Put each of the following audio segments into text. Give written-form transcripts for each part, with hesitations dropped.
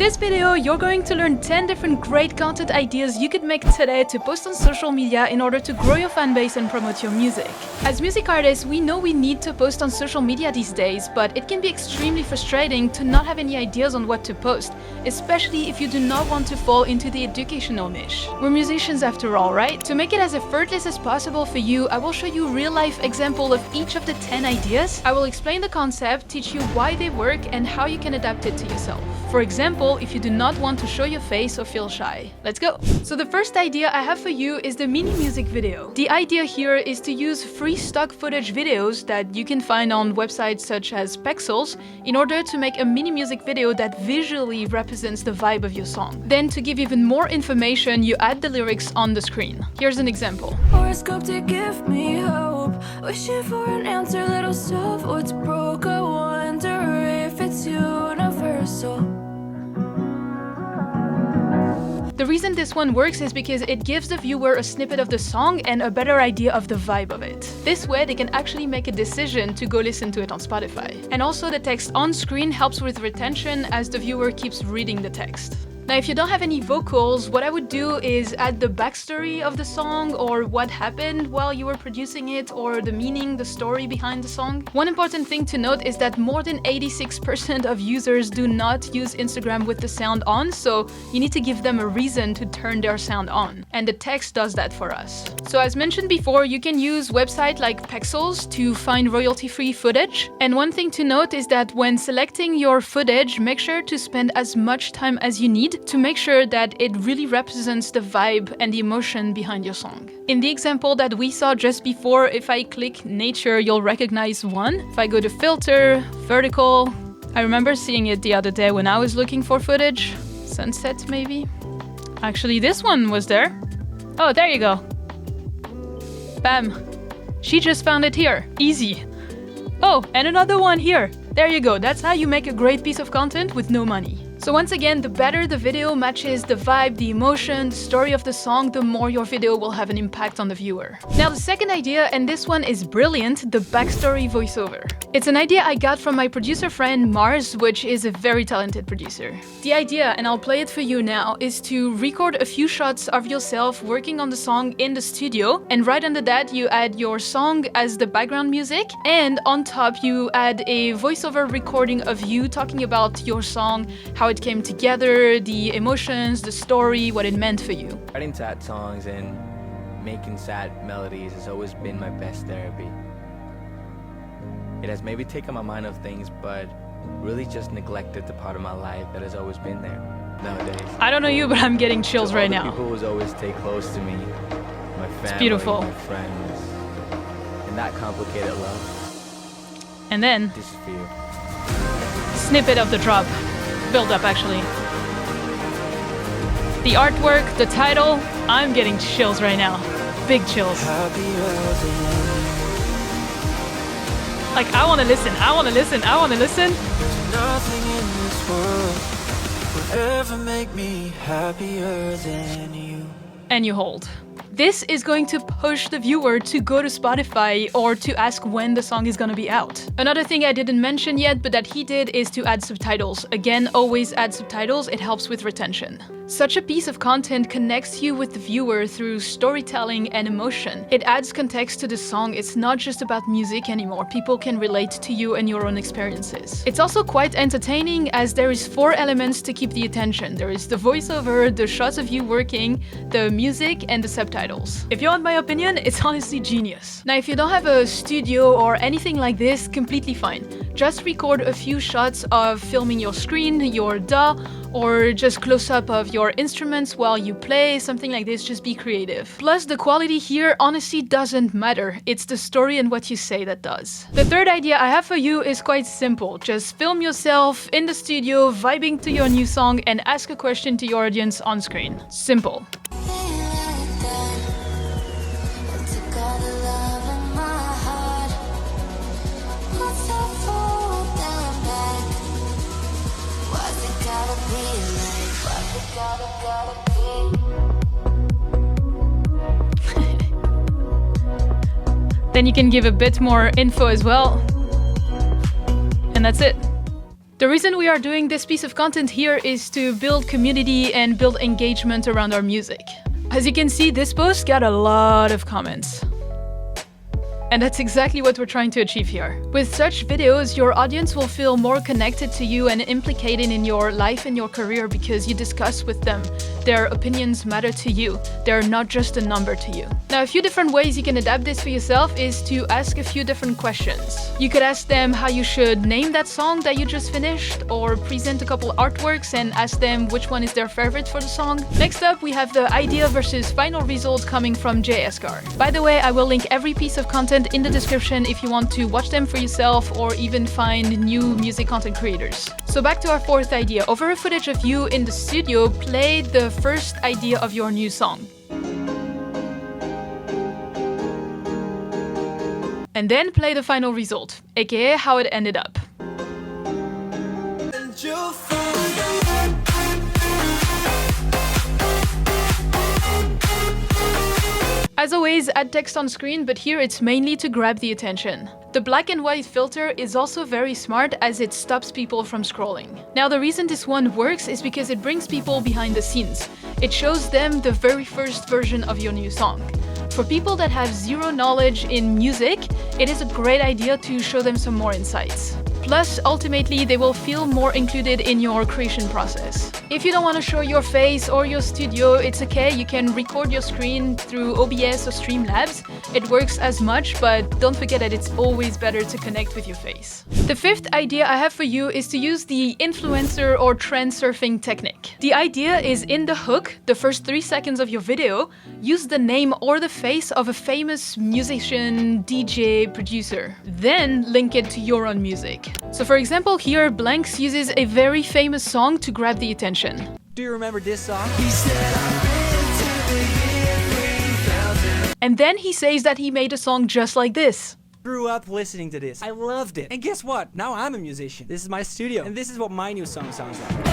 this video, you're going to learn 10 different great content ideas you could make today to post on social media in order to grow your fan base and promote your music. As music artists, we know we need to post on social media these days, but it can be extremely frustrating to not have any ideas on what to post, especially if you do not want to fall into the educational niche. We're musicians after all, right? To make it as effortless as possible for you, I will show you a real-life example of each of the 10 ideas. I will explain the concept, teach you why they work, and how you can adapt it to yourself. For example, if you do not want to show your face or feel shy. Let's go! So the first idea I have for you is the mini music video. The idea here is to use free stock footage videos that you can find on websites such as Pexels in order to make a mini music video that visually represents the vibe of your song. Then to give even more information, you add the lyrics on the screen. Here's an example. Horoscope to give me hope, wishing for an answer, little self, what's broke, I wonder if it's universal. The reason this one works is because it gives the viewer a snippet of the song and a better idea of the vibe of it. This way they can actually make a decision to go listen to it on Spotify. And also the text on screen helps with retention as the viewer keeps reading the text. Now, if you don't have any vocals, what I would do is add the backstory of the song or what happened while you were producing it or the meaning, the story behind the song. One important thing to note is that more than 86% of users do not use Instagram with the sound on, so you need to give them a reason to turn their sound on. And the text does that for us. So as mentioned before, you can use websites like Pexels to find royalty-free footage. And one thing to note is that when selecting your footage, make sure to spend as much time as you need to make sure that it really represents the vibe and the emotion behind your song. In the example that we saw just before, if I click nature, you'll recognize one. If I go to filter, vertical, I remember seeing it the other day when I was looking for footage. Sunset, maybe? Actually, this one was there. Oh, there you go. Bam. She just found it here. Easy. Oh, and another one here. There you go. That's how you make a great piece of content with no money. So once again, the better the video matches the vibe, the emotion, the story of the song, the more your video will have an impact on the viewer. Now the second idea, and this one is brilliant, the Backstory Voiceover. It's an idea I got from my producer friend Marze, which is a very talented producer. The idea, and I'll play it for you now, is to record a few shots of yourself working on the song in the studio, and right under that you add your song as the background music, and on top you add a voiceover recording of you talking about your song, how it came together, the emotions, the story, what it meant for you. Writing sad songs and making sad melodies has always been my best therapy. It has maybe taken my mind off things, but really just neglected the part of my life that has always been there nowadays. I don't know you, but I'm getting chills right now. People who always stay close to me, my family, it's beautiful. My friends, and that complicated love. And then, this is for you. Snippet of the drop. Build up, actually. The artwork, the title, I'm getting chills right now. Big chills. Like, I wanna listen, I wanna listen, I wanna listen. Nothing in this world would ever make me happier than you. And you hold. This is going to push the viewer to go to Spotify or to ask when the song is gonna be out. Another thing I didn't mention yet, but that he did, is to add subtitles. Again, always add subtitles, it helps with retention. Such a piece of content connects you with the viewer through storytelling and emotion. It adds context to the song, it's not just about music anymore. People can relate to you and your own experiences. It's also quite entertaining as there is 4 elements to keep the attention. There is the voiceover, the shots of you working, the music, and the subtitles. If you want my opinion, it's honestly genius. Now, if you don't have a studio or anything like this, completely fine. Just record a few shots of filming your screen, your DAW, or just close-up of your instruments while you play, something like this. Just be creative. Plus, the quality here honestly doesn't matter. It's the story and what you say that does. The third idea I have for you is quite simple. Just film yourself in the studio, vibing to your new song, and ask a question to your audience on screen. Simple. Then you can give a bit more info as well. And that's it. The reason we are doing this piece of content here is to build community and build engagement around our music. As you can see, this post got a lot of comments. And that's exactly what we're trying to achieve here. With such videos, your audience will feel more connected to you and implicated in your life and your career because you discuss with them. Their opinions matter to you. They're not just a number to you. Now, a few different ways you can adapt this for yourself is to ask a few different questions. You could ask them how you should name that song that you just finished, or present a couple artworks and ask them which one is their favorite for the song. Next up, we have the idea versus final result coming from Eskar. By the way, I will link every piece of content in the description if you want to watch them for yourself or even find new music content creators. So back to our fourth idea. Over a footage of you in the studio, play the first idea of your new song. And then play the final result, aka how it ended up. As always, add text on screen, but here it's mainly to grab the attention. The black and white filter is also very smart as it stops people from scrolling. Now, the reason this one works is because it brings people behind the scenes. It shows them the very first version of your new song. For people that have zero knowledge in music, it is a great idea to show them some more insights. Plus, ultimately, they will feel more included in your creation process. If you don't want to show your face or your studio, it's okay. You can record your screen through OBS or Streamlabs. It works as much, but don't forget that it's always better to connect with your face. The fifth idea I have for you is to use the influencer or trend surfing technique. The idea is in the hook, the first 3 seconds of your video, use the name or the face of a famous musician, DJ, producer. Then link it to your own music. So for example, here Blanks uses a very famous song to grab the attention. Do you remember this song? And then he says that he made a song just like this. Grew up listening to this. I loved it. And guess what? Now I'm a musician. This is my studio. And this is what my new song sounds like.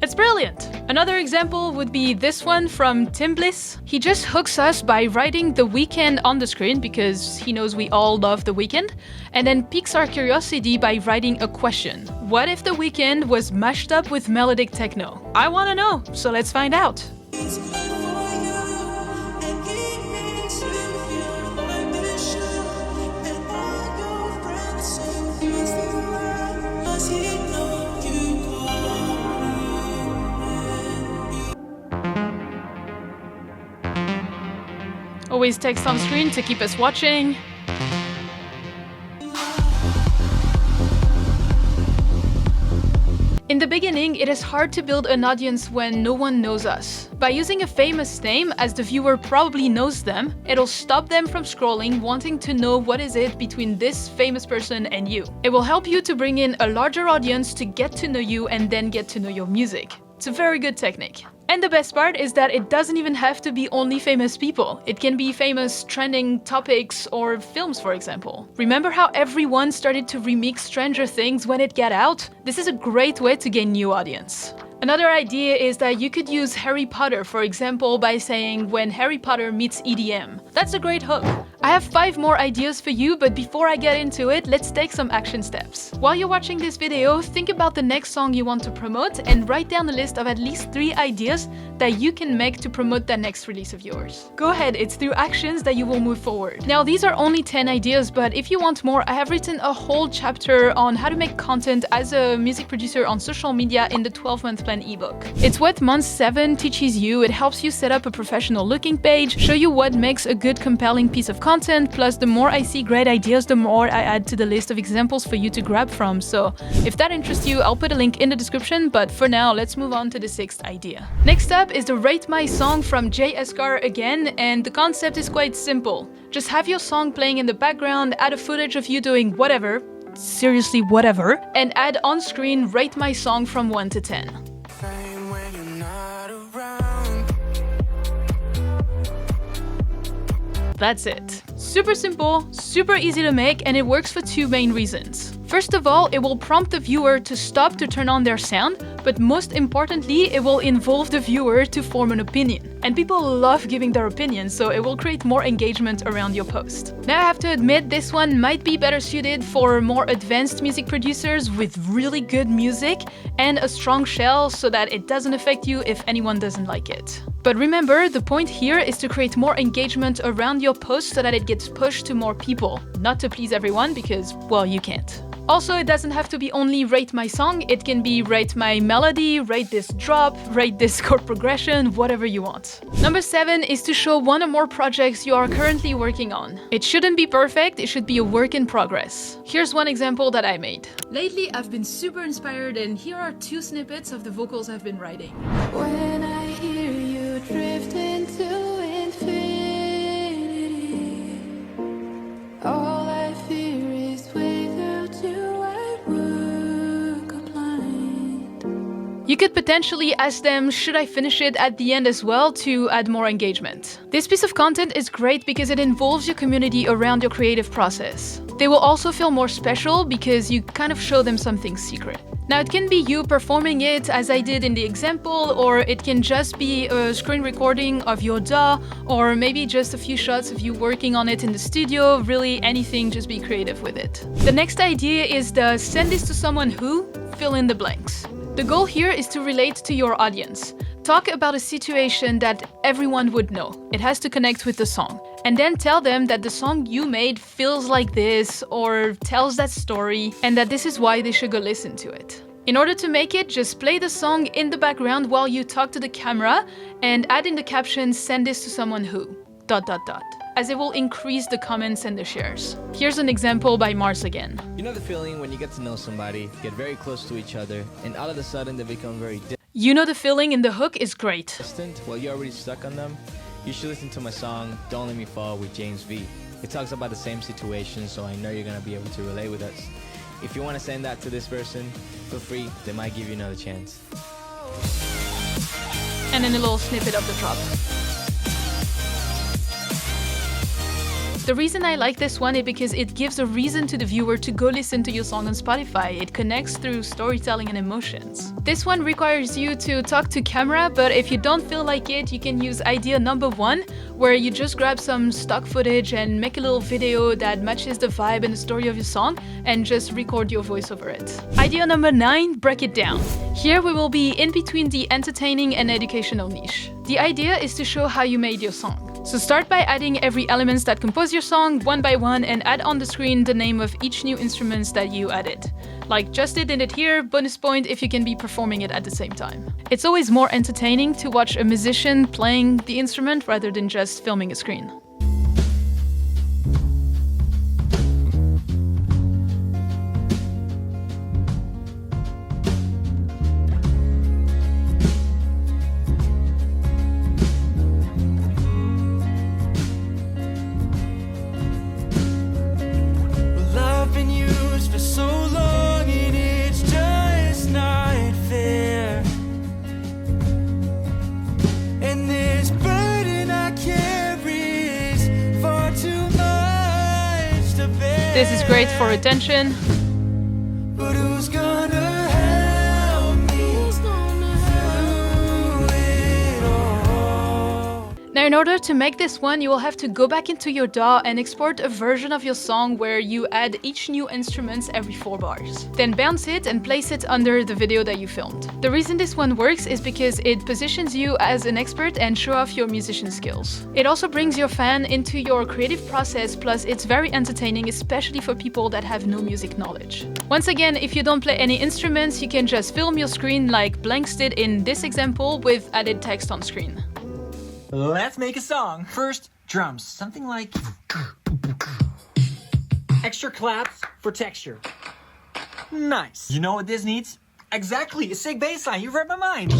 It's brilliant! Another example would be this one from Bliss. He just hooks us by writing The Weeknd on the screen because he knows we all love The Weeknd, and then piques our curiosity by writing a question. What if The Weeknd was mashed up with melodic techno? I wanna know, so let's find out. Always text on screen to keep us watching. In the beginning, it is hard to build an audience when no one knows us. By using a famous name, as the viewer probably knows them, it'll stop them from scrolling, wanting to know what is it between this famous person and you. It will help you to bring in a larger audience to get to know you and then get to know your music. It's a very good technique. And the best part is that it doesn't even have to be only famous people. It can be famous trending topics or films, for example. Remember how everyone started to remix Stranger Things when it got out? This is a great way to gain new audience. Another idea is that you could use Harry Potter, for example, by saying when Harry Potter meets EDM. That's a great hook. I have 5 more ideas for you, but before I get into it, let's take some action steps. While you're watching this video, think about the next song you want to promote and write down a list of at least 3 ideas that you can make to promote that next release of yours. Go ahead, it's through actions that you will move forward. Now, these are only 10 ideas, but if you want more, I have written a whole chapter on how to make content as a music producer on social media in the 12-month plan ebook. It's what month 7 teaches you. It helps you set up a professional looking page, show you what makes a good compelling piece of content, plus the more I see great ideas, the more I add to the list of examples for you to grab from. So if that interests you, I'll put a link in the description, but for now, let's move on to the 6th idea. Next up is the Rate My Song from Eskar again, and the concept is quite simple. Just have your song playing in the background, add a footage of you doing whatever, seriously whatever, and add on screen Rate My Song from 1 to 10. That's it. Super simple, super easy to make, and it works for 2 main reasons. First of all, it will prompt the viewer to stop to turn on their sound, but most importantly, it will involve the viewer to form an opinion. And people love giving their opinions, so it will create more engagement around your post. Now I have to admit, this one might be better suited for more advanced music producers with really good music and a strong shell so that it doesn't affect you if anyone doesn't like it. But remember, the point here is to create more engagement around your post so that it gets pushed to more people, not to please everyone because, well, you can't. Also, it doesn't have to be only rate my song, it can be rate my melody, rate this drop, rate this chord progression, whatever you want. Number 7 is to show one or more projects you are currently working on. It shouldn't be perfect, it should be a work in progress. Here's one example that I made. Lately, I've been super inspired and here are 2 snippets of the vocals I've been writing. When I hear you drift into infinity, all I fear is without you I would go blind. You could potentially ask them, should I finish it at the end as well to add more engagement? This piece of content is great because it involves your community around your creative process. They will also feel more special because you kind of show them something secret. Now it can be you performing it as I did in the example, or it can just be a screen recording of your DAW, or maybe just a few shots of you working on it in the studio, really anything, just be creative with it. The next idea is the send this to someone who, fill in the blanks. The goal here is to relate to your audience. Talk about a situation that everyone would know. It has to connect with the song. And then tell them that the song you made feels like this or tells that story and that this is why they should go listen to it. In order to make it, just play the song in the background while you talk to the camera and add in the caption, send this to someone who, ... as it will increase the comments and the shares. Here's an example by Marze again. You know the feeling when you get to know somebody, get very close to each other, and all of a sudden they become very You know the feeling in the hook is great. distant? Well, you're already stuck on them. You should listen to my song, Don't Let Me Fall with James V. It talks about the same situation, so I know you're gonna be able to relate with us. If you wanna send that to this person, feel free, they might give you another chance. And then a little snippet of the drop. The reason I like this one is because it gives a reason to the viewer to go listen to your song on Spotify. It connects through storytelling and emotions. This one requires you to talk to camera, but if you don't feel like it, you can use idea number 1, where you just grab some stock footage and make a little video that matches the vibe and the story of your song and just record your voice over it. Idea number 9, break it down. Here we will be in between the entertaining and educational niche. The idea is to show how you made your song. So start by adding every elements that compose your song one by one and add on the screen the name of each new instruments that you added. Like just did it here, bonus point if you can be performing it at the same time. It's always more entertaining to watch a musician playing the instrument rather than just filming a screen. This is great for retention. But who's gonna help me through it all? Now in order to make this one, you will have to go back into your DAW and export a version of your song where you add each new instrument every 4 bars. Then bounce it and place it under the video that you filmed. The reason this one works is because it positions you as an expert and show off your musician skills. It also brings your fan into your creative process, plus it's very entertaining, especially for people that have no music knowledge. Once again, if you don't play any instruments, you can just film your screen like Blanks did in this example with added text on screen. Let's make a song. First, drums. Something like... Extra claps for texture. Nice. You know what this needs? Exactly, a sick bass line. You've read my mind.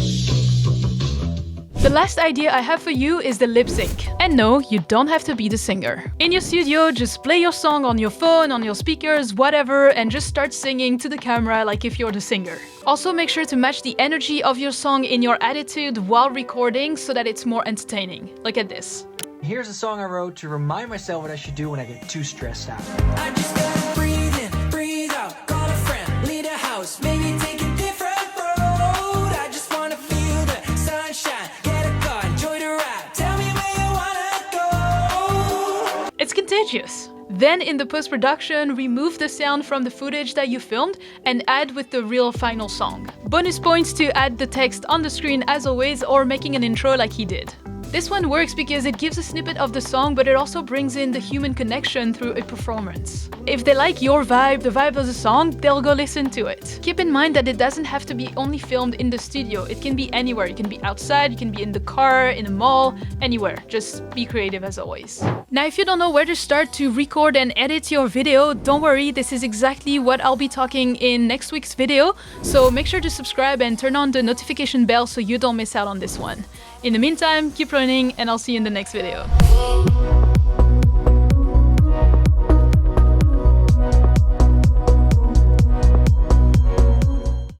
The last idea I have for you is the lip sync. And no, you don't have to be the singer. In your studio, just play your song on your phone, on your speakers, whatever, and just start singing to the camera like if you're the singer. Also make sure to match the energy of your song in your attitude while recording so that it's more entertaining. Look at this. Here's a song I wrote to remind myself what I should do when I get too stressed out. I just gotta breathe in, breathe out, call a friend, leave the house, maybe take a different road. I just wanna feel the sunshine, get a car, enjoy the ride. prodigious. Then in the post-production, remove the sound from the footage that you filmed and add with the real final song. Bonus points to add the text on the screen as always, or making an intro like he did. This one works because it gives a snippet of the song, but it also brings in the human connection through a performance. If they like your vibe, the vibe of the song, they'll go listen to it. Keep in mind that it doesn't have to be only filmed in the studio. It can be anywhere. You can be outside, you can be in the car, in a mall, anywhere. Just be creative as always. Now, if you don't know where to start to record and edit your video, don't worry, this is exactly what I'll be talking in next week's video. So make sure to subscribe and turn on the notification bell so you don't miss out on this one. In the meantime, keep running and I'll see you in the next video.